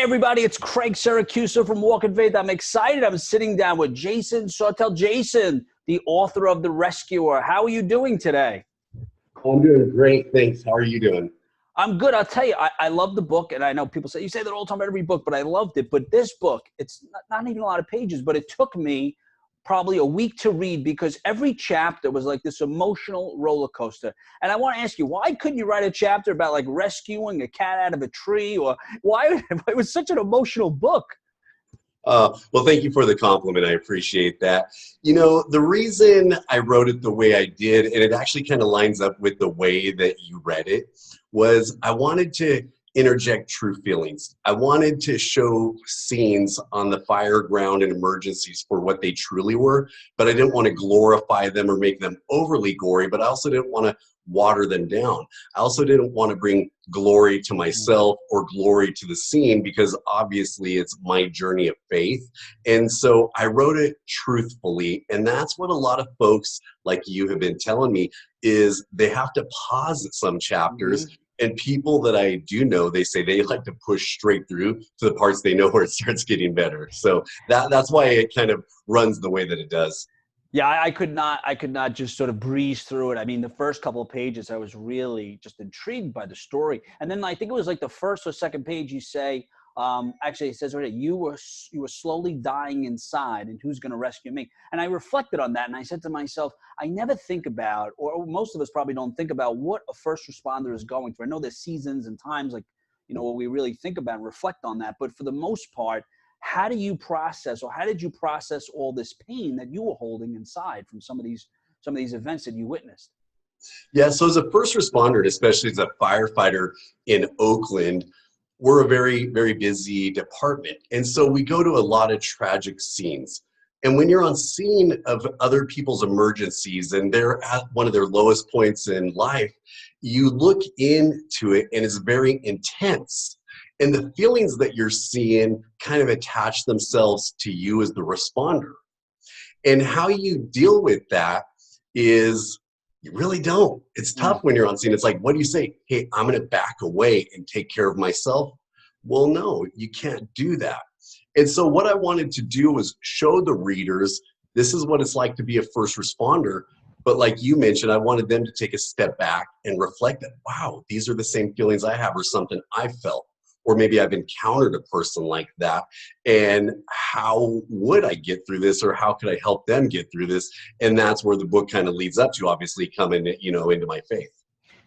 everybody, it's Craig Syracusa from Walk in Faith. I'm excited. I'm sitting down with Jason Sautel. Jason, the author of The Rescuer. How are you doing today? I'm doing great, thanks. How are you doing? I'm good. I'll tell you, I love the book, and I know people say, you say that all the time about every book, but I loved it. But this book, it's not even a lot of pages, but it took me probably a week to read because every chapter was like this emotional roller coaster. And I want to ask you, why couldn't you write a chapter about like rescuing a cat out of a tree, or why it was such an emotional book? Well, thank you for the compliment. I appreciate that. You know, the reason I wrote it the way I did, and it actually kind of lines up with the way that you read it, was I wanted to interject true feelings. I wanted to show scenes on the fire ground and emergencies for what they truly were, but I didn't want to glorify them or make them overly gory, but I also didn't want to water them down. I also didn't want to bring glory to myself or glory to the scene, because obviously it's my journey of faith. And so I wrote it truthfully. And that's what a lot of folks like you have been telling me, is they have to pause at some chapters. And people that I do know, they say they like to push straight through to the parts they know where it starts getting better. So that's why it kind of runs the way that it does. Yeah, I could not just sort of breeze through it. I mean, the first couple of pages, I was really just intrigued by the story. And then I think it was like the first or second page, you say, actually it says right here, you were slowly dying inside, and who's going to rescue me? And I reflected on that, and I said to myself, I never think about, or most of us probably don't think about, what a first responder is going through. I know there's seasons and times, like, you know, where we really think about and reflect on that. But for the most part, how do you process, or how did you process all this pain that you were holding inside from some of these events that you witnessed? Yeah, so as a first responder, and especially as a firefighter in Oakland, we're a very, very busy department. And so we go to a lot of tragic scenes. And when you're on scene of other people's emergencies and they're at one of their lowest points in life, you look into it and it's very intense. And the feelings that you're seeing kind of attach themselves to you as the responder. And how you deal with that is you really don't. It's tough when you're on scene. It's like, what do you say? Hey, I'm going to back away and take care of myself. Well, no, you can't do that. And so what I wanted to do was show the readers, this is what it's like to be a first responder. But like you mentioned, I wanted them to take a step back and reflect that, wow, these are the same feelings I have, or something I felt. Or maybe I've encountered a person like that, and how would I get through this, or how could I help them get through this? And that's where the book kind of leads up to, obviously coming, into my faith.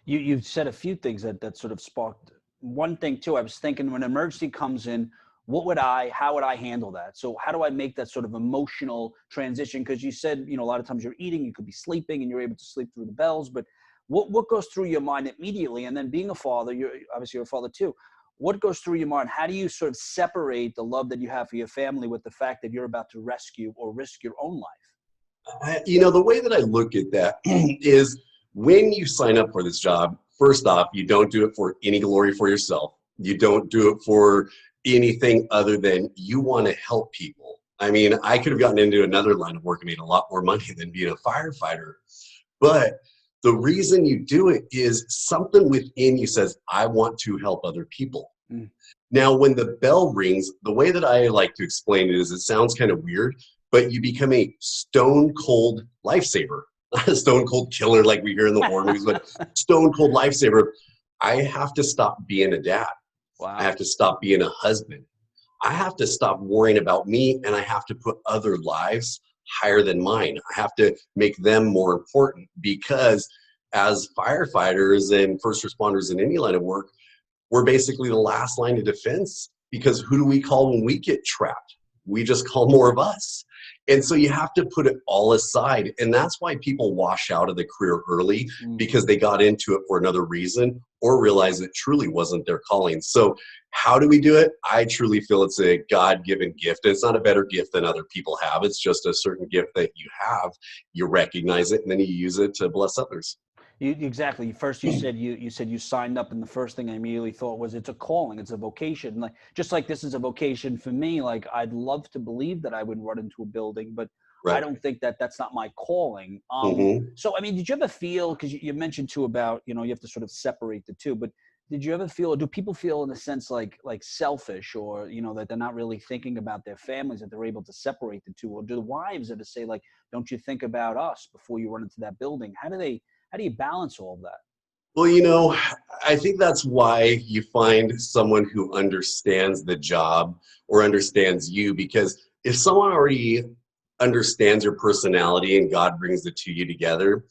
You've said a few things that sort of sparked one thing too. I was thinking, when an emergency comes in, how would I handle that? So how do I make that sort of emotional transition? Because you said, a lot of times you're eating, you could be sleeping, and you're able to sleep through the bells, but what goes through your mind immediately? And then being a father, you're a father too. What goes through your mind? How do you sort of separate the love that you have for your family with the fact that you're about to rescue or risk your own life? The way that I look at that is, when you sign up for this job, first off, you don't do it for any glory for yourself. You don't do it for anything other than you want to help people. I mean, I could have gotten into another line of work and made a lot more money than being a firefighter. But the reason you do it is something within you says, I want to help other people. Now, when the bell rings, the way that I like to explain it is, it sounds kind of weird, but you become a stone cold lifesaver. Not a stone cold killer like we hear in the horror movies, but stone cold lifesaver. I have to stop being a dad. Wow. I have to stop being a husband. I have to stop worrying about me, and I have to put other lives higher than mine. I have to make them more important, because as firefighters and first responders in any line of work, we're basically the last line of defense, because who do we call when we get trapped? We just call more of us. And so you have to put it all aside. And that's why people wash out of the career early, because they got into it for another reason, or realize it truly wasn't their calling. So how do we do it? I truly feel it's a God-given gift. It's not a better gift than other people have. It's just a certain gift that you have. You recognize it, and then you use it to bless others. Exactly. First, you said you signed up, and the first thing I immediately thought was, it's a calling, it's a vocation. Like, just like this is a vocation for me. Like, I'd love to believe that I would run into a building, but I Right. don't think that that's not my calling. Mm-hmm. So, I mean, did you ever feel, because you mentioned too about, you have to sort of separate the two, but Did you ever feel, or do people feel in a sense like selfish, or that they're not really thinking about their families, that they're able to separate the two? Or do the wives ever say like, don't you think about us before you run into that building? How do you balance all of that? Well, I think that's why you find someone who understands the job or understands you, because if someone already understands your personality and God brings the two of you together,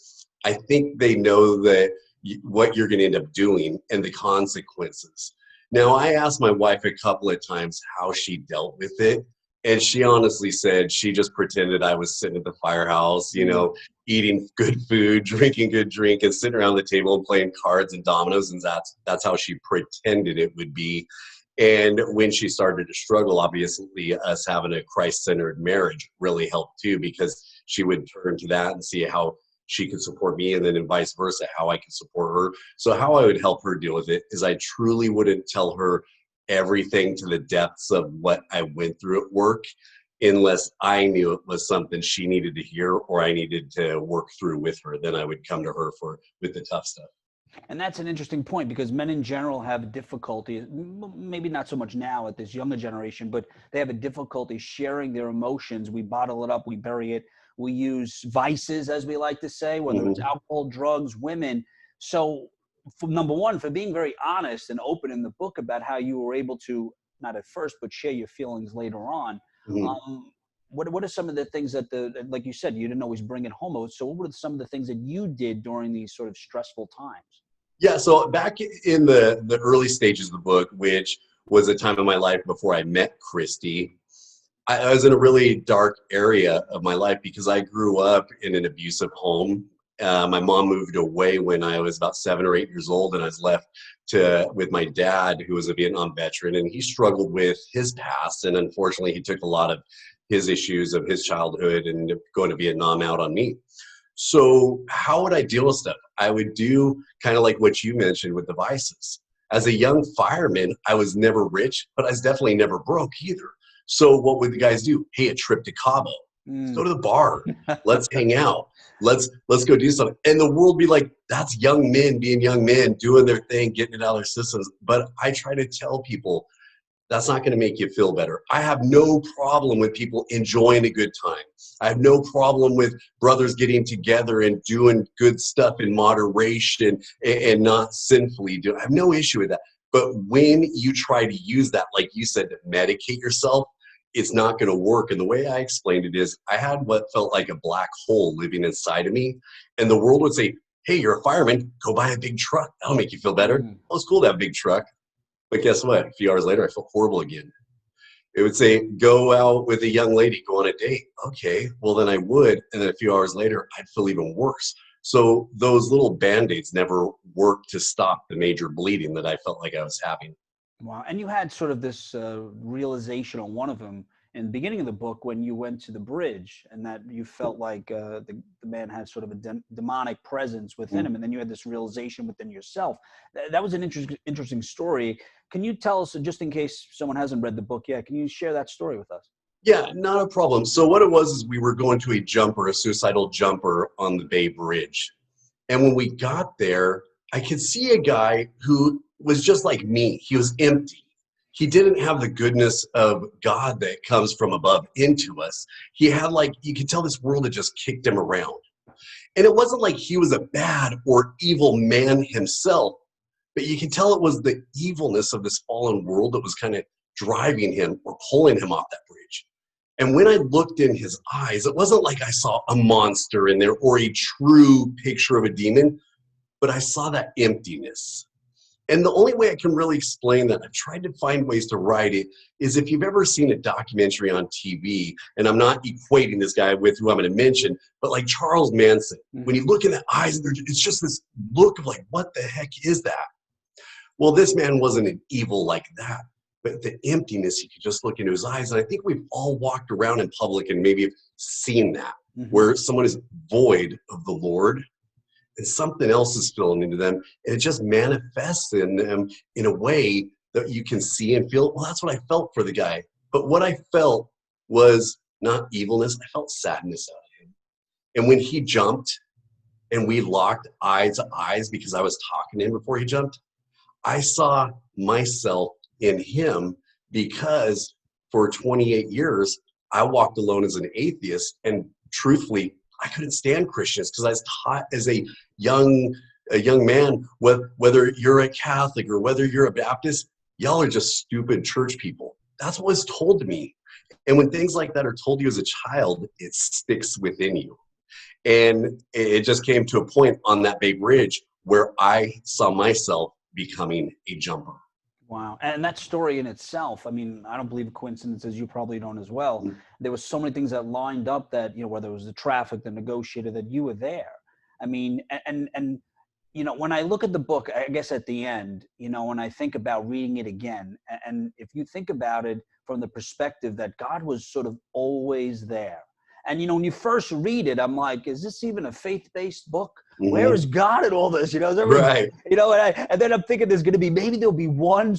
I think they know that what you're going to end up doing and the consequences. Now, I asked my wife a couple of times how she dealt with it, and she honestly said she just pretended I was sitting at the firehouse, eating good food, drinking good drink, and sitting around the table and playing cards and dominoes, and that's how she pretended it would be. And when she started to struggle, obviously, us having a Christ-centered marriage really helped too, because she would turn to that and see how she could support me, and then in vice versa, how I could support her. So how I would help her deal with it is I truly wouldn't tell her everything to the depths of what I went through at work, unless I knew it was something she needed to hear or I needed to work through with her. Then I would come to her with the tough stuff. And that's an interesting point, because men in general have difficulty, maybe not so much now at this younger generation, but they have a difficulty sharing their emotions. We bottle it up, we bury it. We use vices, as we like to say, whether it's alcohol, drugs, women. So for number one, for being very honest and open in the book about how you were able to, not at first, but share your feelings later on. Mhm. What are some of the things like you said, you didn't always bring it home? So what were some of the things that you did during these sort of stressful times? Yeah, so back in the early stages of the book, which was a time of my life before I met Christy, I was in a really dark area of my life because I grew up in an abusive home. My mom moved away when I was about 7 or 8 years old, and I was left with my dad, who was a Vietnam veteran, and he struggled with his past, and unfortunately, he took a lot of his issues of his childhood and going to Vietnam out on me. So how would I deal with stuff? I would do kind of like what you mentioned with the vices. As a young fireman, I was never rich, but I was definitely never broke either. So what would the guys do? Hey, a trip to Cabo. Let's go to the bar. Let's hang out. Let's go do something. And the world be like, that's young men being young men, doing their thing, getting it out of their systems. But I try to tell people that's not going to make you feel better. I have no problem with people enjoying a good time. I have no problem with brothers getting together and doing good stuff in moderation and not sinfully doing. I have no issue with that. But when you try to use that, like you said, to medicate yourself, it's not going to work. And the way I explained it is I had what felt like a black hole living inside of me. And the world would say, hey, you're a fireman, go buy a big truck. That'll make you feel better. Oh, it's cool to have a big truck. But guess what? A few hours later, I felt horrible again. It would say, go out with a young lady, go on a date. Okay, well, then I would. And then a few hours later, I'd feel even worse. So those little Band-Aids never worked to stop the major bleeding that I felt like I was having. Wow. And you had sort of this realization on one of them in the beginning of the book when you went to the bridge, and that you felt like the man had sort of a demonic presence within him. And then you had this realization within yourself. That was an interesting story. Can you tell us, just in case someone hasn't read the book yet, can you share that story with us? Yeah, not a problem. So what it was is we were going to a suicidal jumper on the Bay Bridge. And when we got there, I could see a guy who was just like me. He was empty. He didn't have the goodness of God that comes from above into us. He had you could tell this world had just kicked him around. And it wasn't like he was a bad or evil man himself, but you can tell it was the evilness of this fallen world that was kind of driving him or pulling him off that bridge. And when I looked in his eyes, it wasn't like I saw a monster in there or a true picture of a demon, but I saw that emptiness. And the only way I can really explain that, I've tried to find ways to write it, is if you've ever seen a documentary on TV, and I'm not equating this guy with who I'm going to mention, but like Charles Manson, when you look in the eyes, it's just this look of like, what the heck is that? Well, this man wasn't an evil like that. But the emptiness, you could just look into his eyes. And I think we've all walked around in public and maybe have seen that, where someone is void of the Lord and something else is filling into them. And it just manifests in them in a way that you can see and feel. Well, that's what I felt for the guy. But what I felt was not evilness. I felt sadness out of him. And when he jumped and we locked eye to eyes because I was talking to him before he jumped, I saw myself in him because for 28 years, I walked alone as an atheist. And truthfully, I couldn't stand Christians because I was taught as a young man, whether you're a Catholic or whether you're a Baptist, y'all are just stupid church people. That's what was told to me. And when things like that are told you as a child, it sticks within you. And it just came to a point on that Bay Bridge where I saw myself becoming a jumper. Wow. And that story in itself, I mean, I don't believe in coincidences. You probably don't as well. There was so many things that lined up that, whether it was the traffic, the negotiator, that you were there. I mean, and when I look at the book, I guess at the end, when I think about reading it again, and if you think about it from the perspective that God was sort of always there. And, when you first read it, I'm like, is this even a faith-based book? Mm-hmm. Where is God in all this? Right. And then I'm thinking there's going to be, maybe there'll be one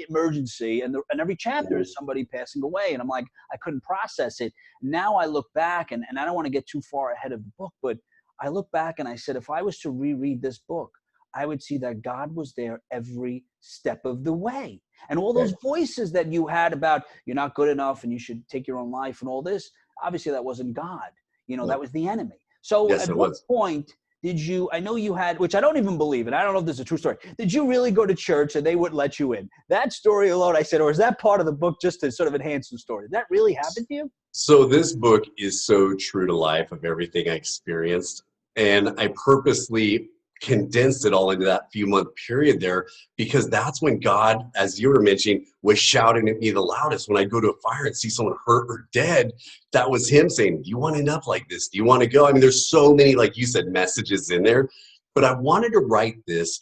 emergency and every chapter is somebody passing away. And I'm like, I couldn't process it. Now I look back and I don't want to get too far ahead of the book, but I look back and I said, if I was to reread this book, I would see that God was there every step of the way. And all those voices that you had about you're not good enough and you should take your own life and all this, obviously that wasn't God. That was the enemy. So at what point did you, I know you had, which I don't even believe, and I don't know if this is a true story, did you really go to church and they wouldn't let you in? That story alone, I said, or is that part of the book just to sort of enhance the story? Did that really happen to you? So this book is so true to life of everything I experienced. And I purposely condensed it all into that few-month period there because that's when God, as you were mentioning, was shouting at me the loudest. When I go to a fire and see someone hurt or dead, that was him saying, do you want to end up like this? Do you want to go? I mean, there's so many, like you said, messages in there, but I wanted to write this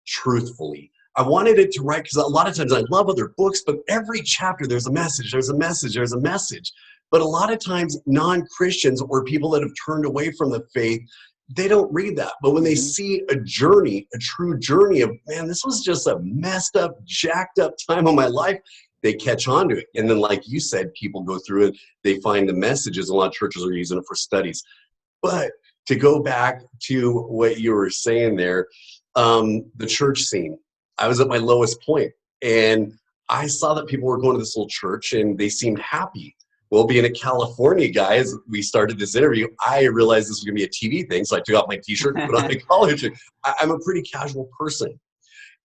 truthfully. I wanted it to write, because a lot of times I love other books, but every chapter there's a message, there's a message, there's a message. But a lot of times non-Christians or people that have turned away from the faith, they don't read that. But when they see a journey, a true journey of, man, this was just a messed up, jacked up time of my life, they catch on to it. And then, like you said, people go through it, they find the messages. A lot of churches are using it for studies. But to go back to what you were saying there, the church scene, I was at my lowest point. And I saw that people were going to this little church and they seemed happy. Well, being a California guy, as we started this interview, I realized this was going to be a TV thing. So I took off my t-shirt and put on a collar. I'm a pretty casual person.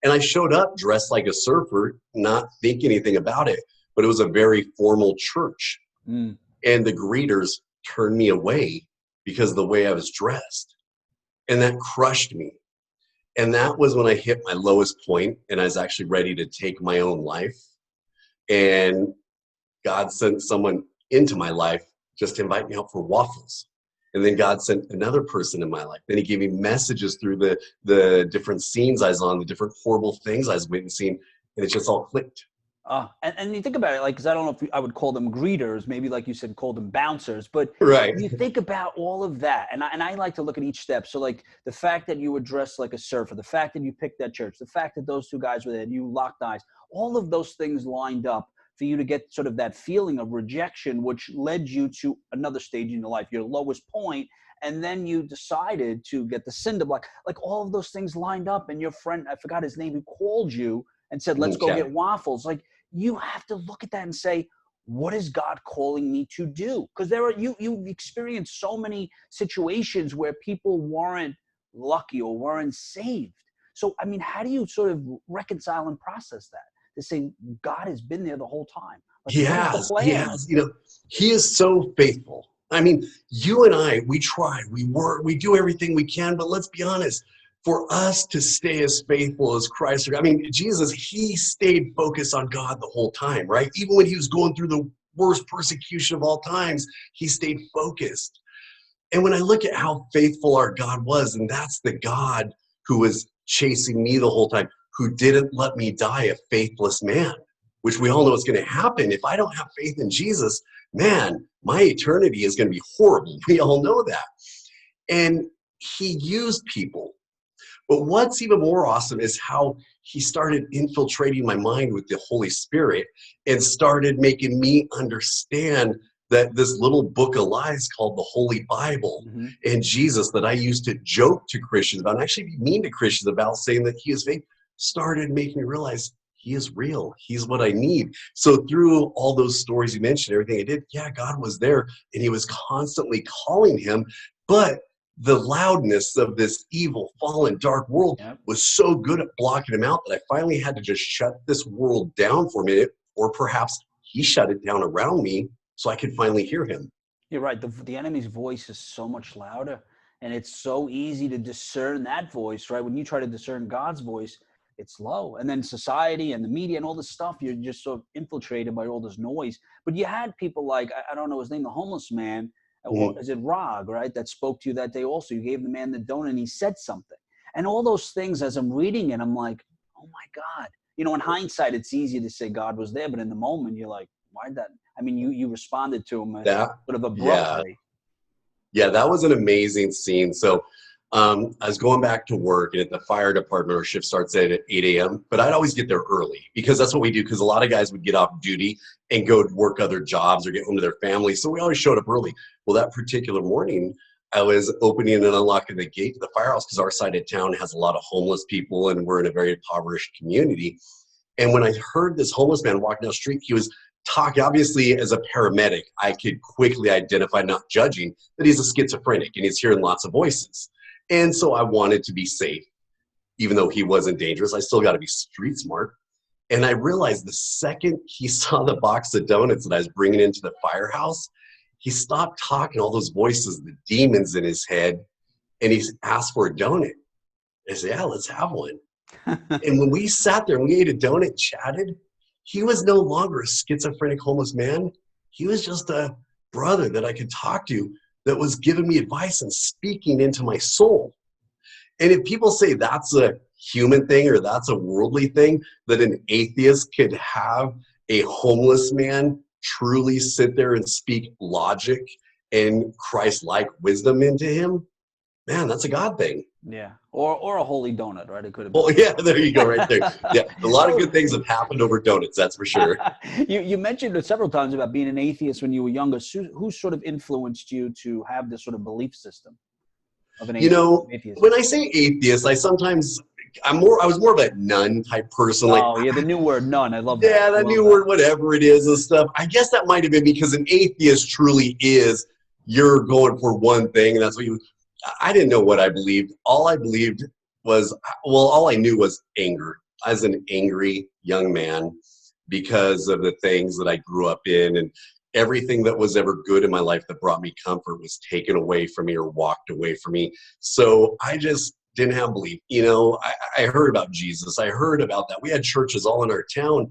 And I showed up dressed like a surfer, not thinking anything about it. But it was a very formal church. And the greeters turned me away because of the way I was dressed. And that crushed me. And that was when I hit my lowest point and I was actually ready to take my own life. And God sent someone into my life just to invite me out for waffles. And then God sent another person in my life. Then he gave me messages through the different scenes I was on, the different horrible things I was witnessing, and it just all clicked. And you think about it, like, because I don't know if I would call them greeters, maybe like you said, call them bouncers, but you think about all of that. And I like to look at each step. So like the fact that you were dressed like a surfer, the fact that you picked that church, the fact that those two guys were there and you locked eyes, all of those things lined up for you to get sort of that feeling of rejection, which led you to another stage in your life, your lowest point. And then you decided to get the cinder block, like all of those things lined up. And your friend, I forgot his name, who called you and said, let's go get waffles. Like, you have to look at that and say, what is God calling me to do? Because you've experienced so many situations where people weren't lucky or weren't saved. So, I mean, how do you sort of reconcile and process that? To say God has been there the whole time. Like, he has. He is so faithful. I mean, you and I, we try, we work, we do everything we can, but let's be honest, for us to stay as faithful as Christ, I mean, Jesus, he stayed focused on God the whole time, right? Even when he was going through the worst persecution of all times, he stayed focused. And when I look at how faithful our God was, and that's the God who was chasing me the whole time, who didn't let me die a faithless man, which we all know is going to happen. If I don't have faith in Jesus, man, my eternity is going to be horrible. We all know that. And he used people. But what's even more awesome is how he started infiltrating my mind with the Holy Spirit and started making me understand that this little book of lies called the Holy Bible and Jesus that I used to joke to Christians about and actually be mean to Christians about, saying that he is faithful. started making me realize he is real. He's what I need. So through all those stories you mentioned, everything I did, yeah, God was there and he was constantly calling him. But the loudness of this evil, fallen, dark world Yep. was so good at blocking him out that I finally had to just shut this world down for a minute, or perhaps he shut it down around me so I could finally hear him. You're right. The enemy's voice is so much louder, and it's so easy to discern that voice, right? When you try to discern God's voice, it's low. And then society and the media and all this stuff, you're just sort of infiltrated by all this noise. But you had people like, I don't know his name, the homeless man, or Mhm. is it Rog, right? That spoke to you that day also. You gave the man the donut and he said something. And all those things, as I'm reading it, I'm like, oh my God. You know, in hindsight, it's easy to say God was there, but in the moment, you're like, why'd that? I mean, you responded to him That, sort of yeah, abruptly. yeah, that was an amazing scene. So I was going back to work, and at the fire department, our shift starts at 8 a.m. But I'd always get there early because that's what we do. Because a lot of guys would get off duty and go work other jobs or get home to their families. So we always showed up early. Well, that particular morning, I was opening and unlocking the gate to the firehouse because our side of town has a lot of homeless people, and we're in a very impoverished community. And when I heard this homeless man walking down the street, he was talking, obviously, as a paramedic, I could quickly identify, not judging, that he's a schizophrenic and he's hearing lots of voices. And so I wanted to be safe. Even though he wasn't dangerous, I still got to be street smart. And I realized the second he saw the box of donuts that I was bringing into the firehouse, he stopped talking, all those voices, the demons in his head, and he asked for a donut. I said, yeah, let's have one. And when we sat there and we ate a donut and chatted, he was no longer a schizophrenic homeless man. He was just a brother that I could talk to that was giving me advice and speaking into my soul. And if people say that's a human thing or that's a worldly thing, that an atheist could have a homeless man truly sit there and speak logic and Christ-like wisdom into him, man, that's a God thing. Yeah. Or a holy donut, right? It could have Well, yeah, there you go, right there. Yeah, a been. lot of So good things have happened over donuts, that's for sure. you mentioned it several times about being an atheist when you were younger. Who sort of influenced you to have this sort of belief system of an You know, atheism? when I say atheist, I was more of a nun type person. Like, Oh, yeah, the new word, none. I love that. yeah, I that love new that. word, whatever it is and stuff. I guess that might have been because an atheist truly is, you're going for one thing, and that's what you. I didn't know what I believed. All I believed was, well, all I knew was anger. I was an angry young man because of the things that I grew up in, and everything that was ever good in my life that brought me comfort was taken away from me or walked away from me. So I just didn't have belief. You know, I heard about Jesus. I heard about that. We had churches all in our town,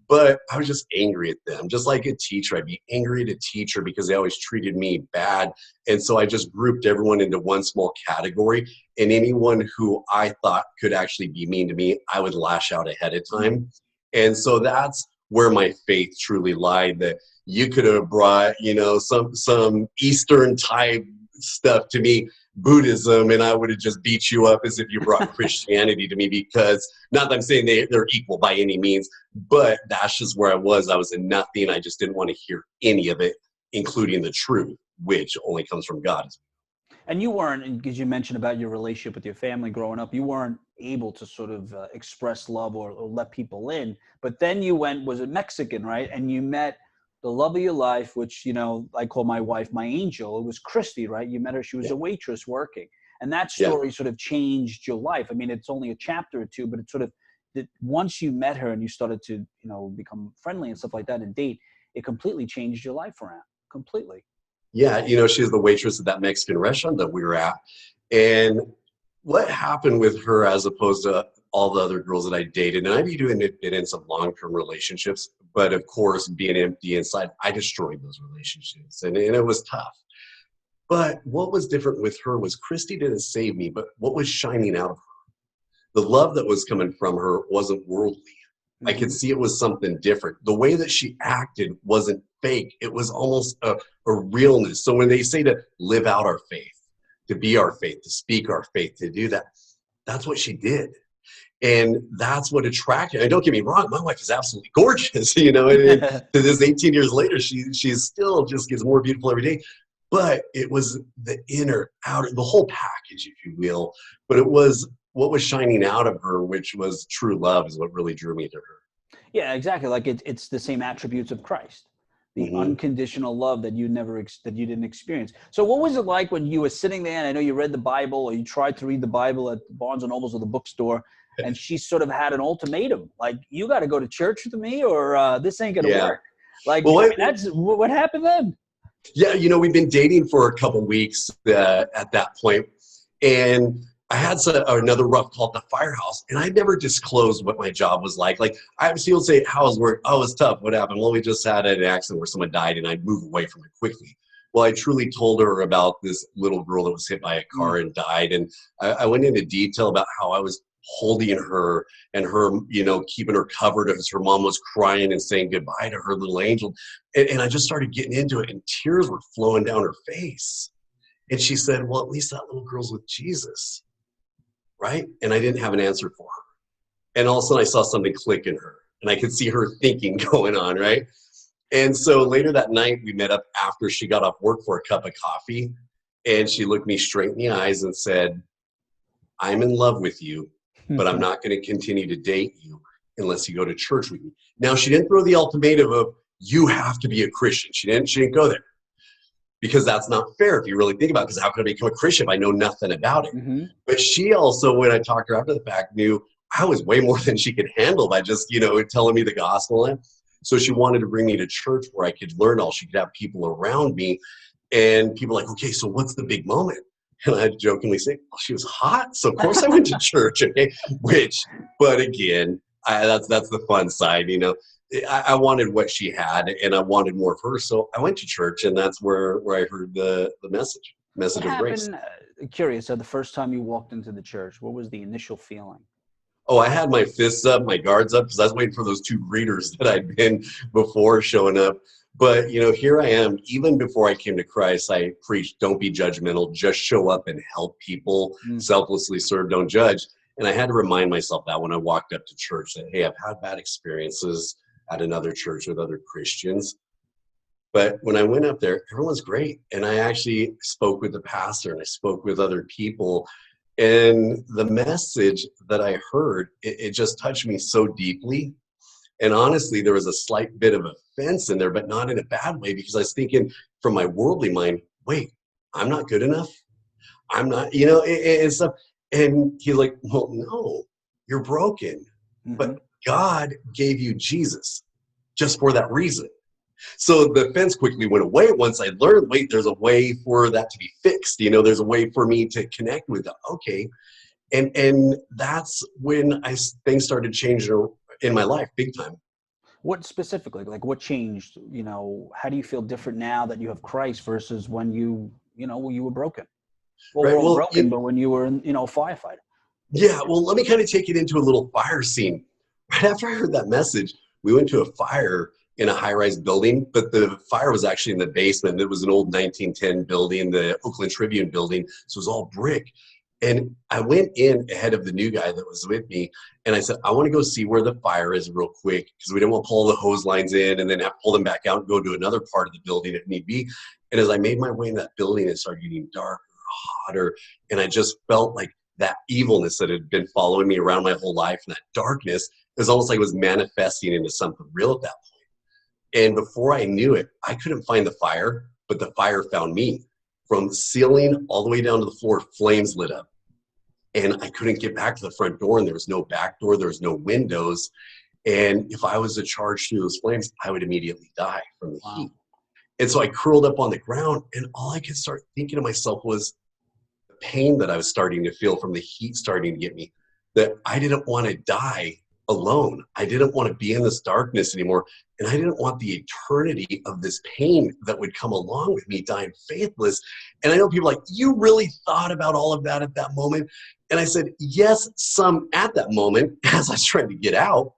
but I was just angry at them. Just like a teacher, I'd be angry at a teacher because they always treated me bad. And so I just grouped everyone into one small category. And anyone who I thought could actually be mean to me, I would lash out ahead of time. And so that's where my faith truly lied, that you could have brought, you know, some Eastern type stuff to me, Buddhism, and I would have just beat you up as if you brought Christianity to me, because not that I'm saying they're equal by any means, but that's just where I was. I was in nothing. I just didn't want to hear any of it, including the truth, which only comes from God. And you weren't, because you mentioned about your relationship with your family growing up, you weren't able to sort of express love or let people in. But then you went, was it Mexican, right? And you met the love of your life, which, you know, I call my wife my angel. It was Christy, right? You met her. She was Yeah. a waitress working. And that Yeah. story sort of changed your life. I mean, it's only a chapter or two, but it sort of, once you met her and you started to, you know, become friendly and stuff like that and date, it completely changed your life around. Completely. Yeah, you know, she was the waitress at that Mexican restaurant that we were at. And what happened with her as opposed to all the other girls that I dated, and I'd be doing it in some long-term relationships, but of course, being empty inside, I destroyed those relationships, and it was tough. But what was different with her was Christy didn't save me, but what was shining out of her? The love that was coming from her wasn't worldly. I could see it was something different. The way that she acted wasn't fake. It was almost a realness. So when they say to live out our faith, to be our faith, to speak our faith, to do that, that's what she did. And that's what attracted. And don't get me wrong, my wife is absolutely gorgeous, you know, and to this 18 years later, she's still just gets more beautiful every day. But it was the inner, outer, the whole package, if you will. But it was what was shining out of her, which was true love, is what really drew me to her. Yeah, exactly. Like it's the same attributes of Christ, the Hmm. unconditional love that you that you didn't experience. So what was it like when you were sitting there, and I know you read the Bible, or you tried to read the Bible at Barnes and Nobles or the bookstore, and she sort of had an ultimatum, like, you got to go to church with me, or this ain't going to Yeah. work. Like, Well, I mean, that's what happened then. yeah, we've been dating for a couple weeks at that point, and I had another rough call at the firehouse, and I never disclosed what my job was like. Like, I would still say, "How was work? Oh, it's tough. What happened?" Well, we just had an accident where someone died, and I'd move away from it quickly. Well, I truly told her about this little girl that was hit by a car and died, and I went into detail about how I was holding her and her, keeping her covered as her mom was crying and saying goodbye to her little angel. And I just started getting into it, and tears were flowing down her face. And she said, "Well, at least that little girl's with Jesus." Right? And I didn't have an answer for her. And all of a sudden I saw something click in her, and I could see her thinking going on, right? And so later that night, we met up after she got off work for a cup of coffee. And she looked me straight in the eyes and said, "I'm in love with you, but I'm not going to continue to date you unless you go to church with me." Now, she didn't throw the ultimatum of, "You have to be a Christian." She didn't go there, because that's not fair if you really think about it, because how could I become a Christian if I know nothing about it? Mm-hmm. But she also, when I talked to her after the fact, knew I was way more than she could handle by just, telling me the gospel. And so she wanted to bring me to church where I could learn all. She could have people around me, and people like, "Okay, so what's the big moment?" And I jokingly say, "Well, she was hot, so of course I went to church." Okay, but again, that's the fun side. I wanted what she had, and I wanted more of her, so I went to church, and that's where I heard the What message of grace. happened? Curious. So the first time you walked into the church, what was the initial feeling? Oh, I had my fists up, my guards up, because I was waiting for those two greeters that I'd been before showing up. But, here I am. Even before I came to Christ, I preached, don't be judgmental, just show up and help people, Mm. selflessly serve, don't judge. And I had to remind myself that when I walked up to church, that, hey, I've had bad experiences at another church with other Christians. But when I went up there, everyone's great. And I actually spoke with the pastor, and I spoke with other people. And the message that I heard, it just touched me so deeply. And honestly, there was a slight bit of offense in there, but not in a bad way, because I was thinking from my worldly mind, wait, I'm not good enough. I'm not, and stuff. And he's like, "Well, no, you're broken. Mm-hmm. But God gave you Jesus just for that reason." So the fence quickly went away once I learned, wait, there's a way for that to be fixed. There's a way for me to connect with them. Okay. And that's when things started changing in my life big time. What specifically, like, what changed? How do you feel different now that you have Christ versus when you were broken? Well, Right. we're all Well, broken, but when you were, a firefighter. yeah. Well, let me kind of take it into a little fire scene. Right after I heard that message, we went to a fire in a high-rise building, but the fire was actually in the basement. It was an old 1910 building, the Oakland Tribune building, so it was all brick. And I went in ahead of the new guy that was with me, and I said, "I want to go see where the fire is real quick, because we didn't want to pull the hose lines in and then have to pull them back out and go to another part of the building if need be." And as I made my way in that building, it started getting darker, hotter, and I just felt like that evilness that had been following me around my whole life, and that darkness, it was almost like it was manifesting into something real at that point. And before I knew it, I couldn't find the fire, but the fire found me. From the ceiling all the way down to the floor, flames lit up. And I couldn't get back to the front door, and there was no back door, there was no windows. And if I was to charge through those flames, I would immediately die from the heat. And so I curled up on the ground, and all I could start thinking to myself was the pain that I was starting to feel from the heat starting to get me, that I didn't want to die alone. I didn't want to be in this darkness anymore. And I didn't want the eternity of this pain that would come along with me dying faithless. And I know people are like, "You really thought about all of that at that moment?" And I said, yes, some at that moment as I was trying to get out,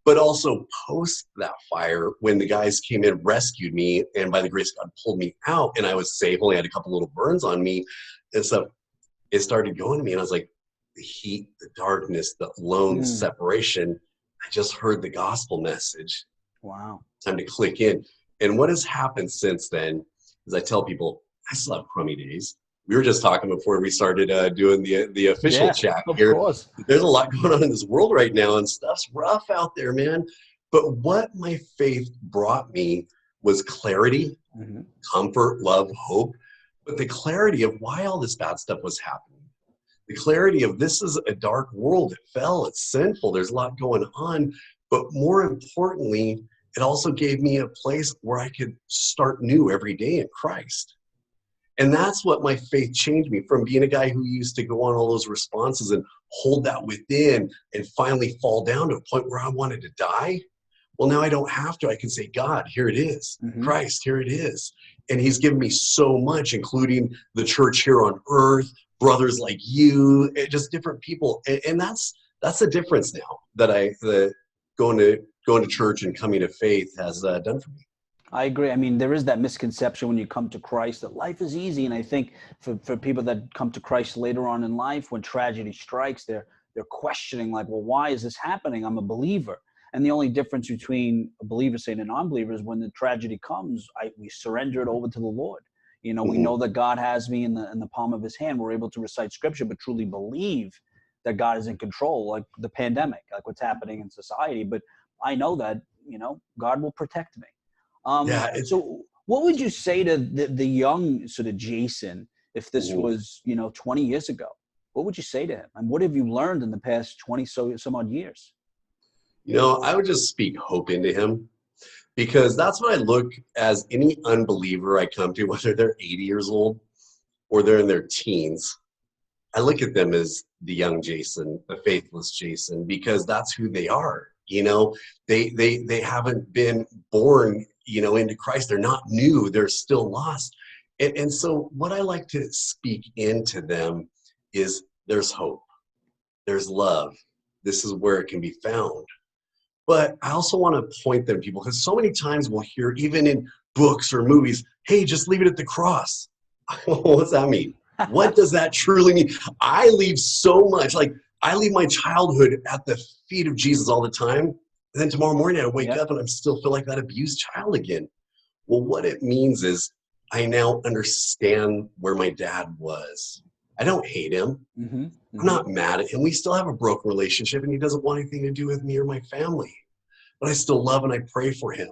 but also post that fire when the guys came in, rescued me, and by the grace of God pulled me out, and I was safe, only had a couple little burns on me. And so it started going to me, and I was like, the heat, the darkness, the lone separation. I just heard the gospel message. Wow. Time to click in. And what has happened since then is I tell people, I still have crummy days. we were just talking before we started doing the official Yeah, chat of here. course. There's a lot going on in this world right now, and stuff's rough out there, man. But what my faith brought me was clarity, Hmm. comfort, love, hope, but the clarity of why all this bad stuff was happening. The clarity of this is a dark world. It fell, it's sinful, there's a lot going on. But more importantly, it also gave me a place where I could start new every day in Christ. And that's what my faith changed me from, being a guy who used to go on all those responses and hold that within and finally fall down to a point where I wanted to die. Well, now I don't have to. I can say, God, here it is. Hmm. Christ, here it is. And he's given me so much, including the church here on earth, brothers like you, and just different people. And that's the difference now that going to church and coming to faith has done for me. I agree. I mean, there is that misconception when you come to Christ that life is easy. And I think for people that come to Christ later on in life, when tragedy strikes, they're questioning like, well, why is this happening? I'm a believer. And the only difference between a believer saying a non-believer is when the tragedy comes, we surrender it over to the Lord. You know, we Mhm. know that God has me in the palm of his hand. We're able to recite scripture, but truly believe that God is in control, like the pandemic, like what's happening in society. But I know that, God will protect me. Yeah. So what would you say to the young sort of Jason if this Mhm. was, 20 years ago? What would you say to him? And what have you learned in the past 20 some odd years? I would just speak hope into him, because that's what I look as any unbeliever I come to, whether they're 80 years old or they're in their teens. I look at them as the young Jason, the faithless Jason, because that's who they are. They haven't been born, into Christ. They're not new. They're still lost. And so what I like to speak into them is there's hope. There's love. This is where it can be found. But I also want to point them to people, because so many times we'll hear, even in books or movies, hey, just leave it at the cross. What's that mean? What does that truly mean? I leave so much, like I leave my childhood at the feet of Jesus all the time. And then tomorrow morning I wake Yeah. up and I still feel like that abused child again. Well, what it means is I now understand where my dad was. I don't hate him. Mm-hmm. I'm Mm-hmm. not mad at him. We still have a broken relationship and he doesn't want anything to do with me or my family. But I still love and I pray for him.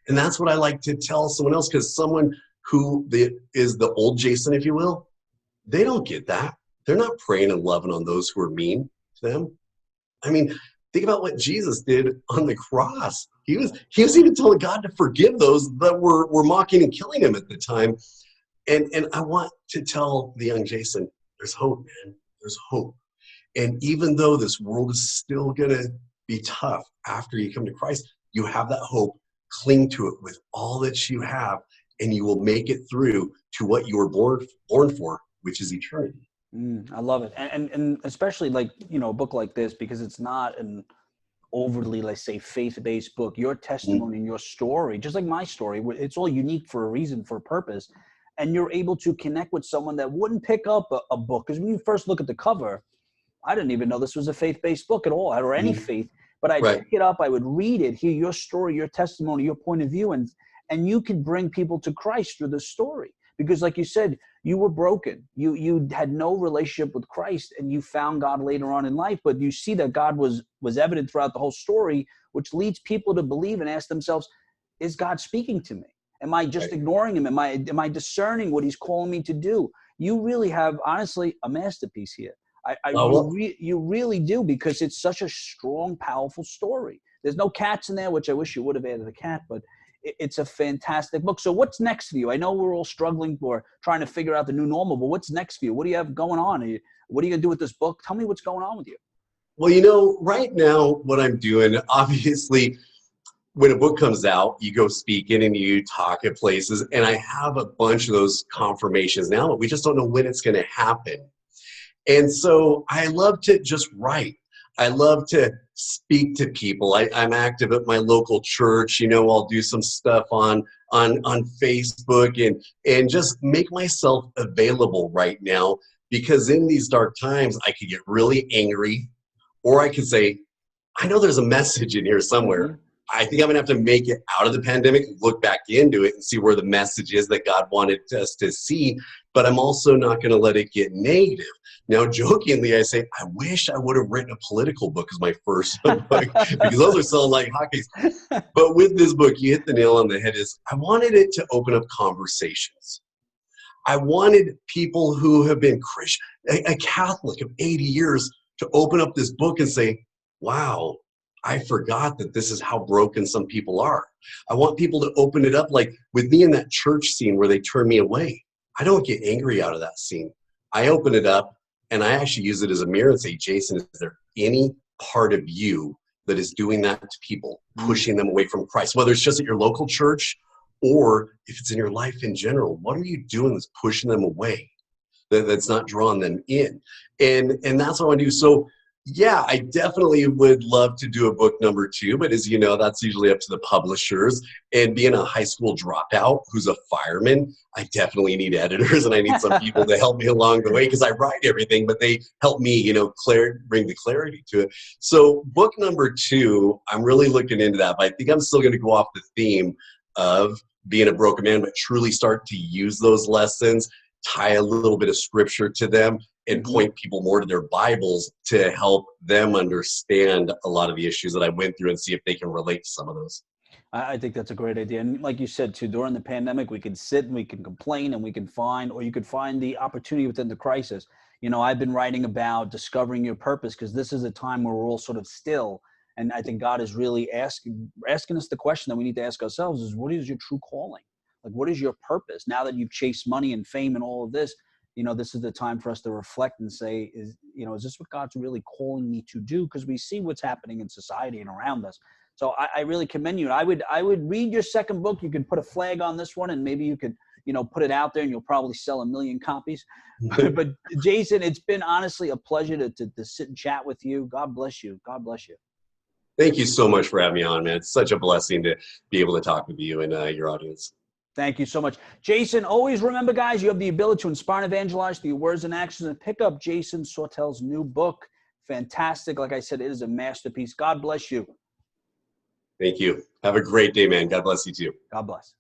And that's what I like to tell someone else, because someone who is the old Jason, if you will, they don't get that. They're not praying and loving on those who are mean to them. I mean, think about what Jesus did on the cross. He was even telling God to forgive those that were mocking and killing him at the time. And I want to tell the young Jason, there's hope, man. There's hope. And even though this world is still going to be tough after you come to Christ, you have that hope. Cling to it with all that you have, and you will make it through to what you were born for, which is eternity. I love it. And especially like, a book like this, because it's not an overly, let's say, faith-based book. Your Mhm. testimony and your story, just like my story, it's all unique for a reason, for a purpose. And you're able to connect with someone that wouldn't pick up a book. Because when you first look at the cover, I didn't even know this was a faith-based book at all, or any Mhm. faith. But I'd Right. pick it up, I would read it, hear your story, your testimony, your point of view, and you could bring people to Christ through the story. Because, like you said, you were broken. You had no relationship with Christ, and you found God later on in life. But you see that God was evident throughout the whole story, which leads people to believe and ask themselves, "Is God speaking to me? Am I just Right. ignoring him? Am I discerning what he's calling me to do?" You really have, honestly, a masterpiece here. Well, You really do, because it's such a strong, powerful story. There's no cats in there, which I wish you would have added a cat, but it's a fantastic book. So what's next for you? I know we're all struggling for trying to figure out the new normal, but what's next for you? What do you have going on? What are you going to do with this book? Tell me what's going on with you. right now, what I'm doing, obviously, when a book comes out, you go speaking and you talk at places, and I have a bunch of those confirmations now, but we just don't know when it's going to happen. And so I love to just write. I love to speak to people. I'm active at my local church. I'll do some stuff on Facebook, and just make myself available right now, because in these dark times I could get really angry, or I could say, I know there's a message in here Mm-hmm. somewhere. I think I'm gonna have to make it out of the pandemic, look back into it and see where the message is that God wanted us to see, but I'm also not gonna let it get negative. Now, jokingly, I say, I wish I would have written a political book as my first book, because those are selling like hotcakes. But with this book, you hit the nail on the head, is I wanted it to open up conversations. I wanted people who have been Christian, a Catholic of 80 years, to open up this book and say, wow, I forgot that this is how broken some people are. I want people to open it up, like with me in that church scene where they turn me away. I don't get angry out of that scene. I open it up and I actually use it as a mirror and say, Jason, is there any part of you that is doing that to people, pushing them away from Christ? Whether it's just at your local church or if it's in your life in general, what are you doing that's pushing them away, that's not drawing them in? And that's what I want to do. So yeah, I definitely would love to do a book number 2, but as you know, that's usually up to the publishers. And being a high school dropout who's a fireman, I definitely need editors and I need some people to help me along the way, because I write everything, but they help me, bring the clarity to it. So book number 2, I'm really looking into that, but I think I'm still going to go off the theme of being a broken man, but truly start to use those lessons, tie a little bit of scripture to them, and point people more to their Bibles to help them understand a lot of the issues that I went through and see if they can relate to some of those. I think that's a great idea. And like you said, too, during the pandemic, we can sit and we can complain and we can find, or you could find the opportunity within the crisis. I've been writing about discovering your purpose, because this is a time where we're all sort of still. And I think God is really asking us the question that we need to ask ourselves is, what is your true calling? Like, what is your purpose? Now that you've chased money and fame and all of this, this is the time for us to reflect and say, is this what God's really calling me to do? Because we see what's happening in society and around us. So I really commend you. I would read your second book. You could put a flag on this one and maybe you could, put it out there and you'll probably sell 1 million copies. But Jason, it's been honestly a pleasure to sit and chat with you. God bless you. God bless you. Thank you so much for having me on, man. It's such a blessing to be able to talk with you and your audience. Thank you so much. Jason, always remember, guys, you have the ability to inspire and evangelize through your words and actions, and pick up Jason Sautel's new book. Fantastic. Like I said, it is a masterpiece. God bless you. Thank you. Have a great day, man. God bless you too. God bless.